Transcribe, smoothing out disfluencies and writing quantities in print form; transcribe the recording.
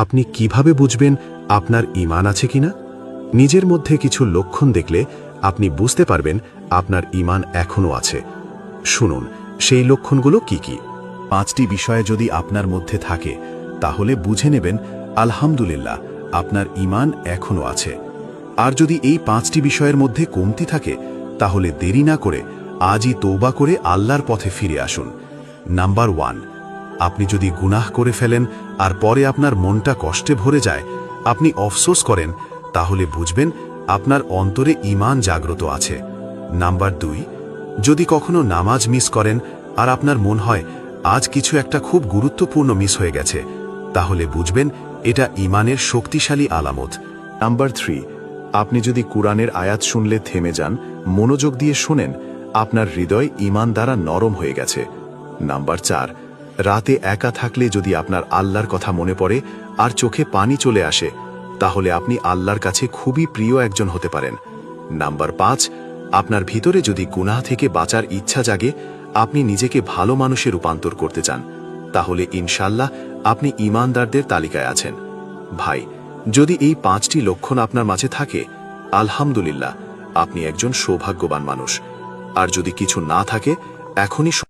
আপনি কিভাবে বুঝবেন আপনার ঈমান আছে কিনা? নিজের মধ্যে কিছু লক্ষণ দেখলে আপনি বুঝতে পারবেন আপনার ঈমান এখনও আছে। শুনুন সেই লক্ষণগুলো কি কি। 5টি বিষয় যদি আপনার মধ্যে থাকে তাহলে বুঝে নেবেন আলহামদুলিল্লাহ আপনার ঈমান এখনও আছে। আর যদি এই 5টি বিষয়ের মধ্যে কমতি থাকে তাহলে দেরি না করে আজই তওবা করে আল্লাহর পথে ফিরে আসুন। নাম্বার 1, আপনি যদি গুনাহ করে ফেলেন আর পরে আপনার মনটা কষ্টে ভরে যায়, আপনি আফসোস করেন, তাহলে বুঝবেন আপনার অন্তরে ঈমান জাগ্রত আছে। নাম্বার 2, যদি কখনো নামাজ মিস করেন আর আপনার মন হয় আজ কিছু একটা খুব গুরুত্বপূর্ণ মিস হয়ে গেছে, তাহলে বুঝবেন এটা ঈমানের শক্তিশালী আলামত। নাম্বার 3, আপনি যদি কুরআনের আয়াত শুনলে থেমে যান, মনোযোগ দিয়ে শোনেন, আপনার হৃদয় ঈমান দ্বারা নরম হয়ে গেছে। নাম্বার 4, রাতে একা থাকলে যদি আপনার আল্লাহর কথা মনে পড়ে আর চোখে পানি চলে আসে, তাহলে আপনি আল্লাহর কাছে খুবই প্রিয় একজন হতে পারেন। নাম্বার 5, আপনার ভিতরে যদি গুনাহ থেকে বাঁচার ইচ্ছা জাগে, আপনি নিজেকে ভালো মানুষে রূপান্তর করতে চান, তাহলে ইনশাআল্লাহ আপনি ঈমানদারদের তালিকায় আছেন। ভাই, যদি এই 5টি লক্ষণ আপনার মাঝে থাকে, আলহামদুলিল্লাহ আপনি একজন সৌভাগ্যবান মানুষ। আর যদি কিছু না থাকে, এখনই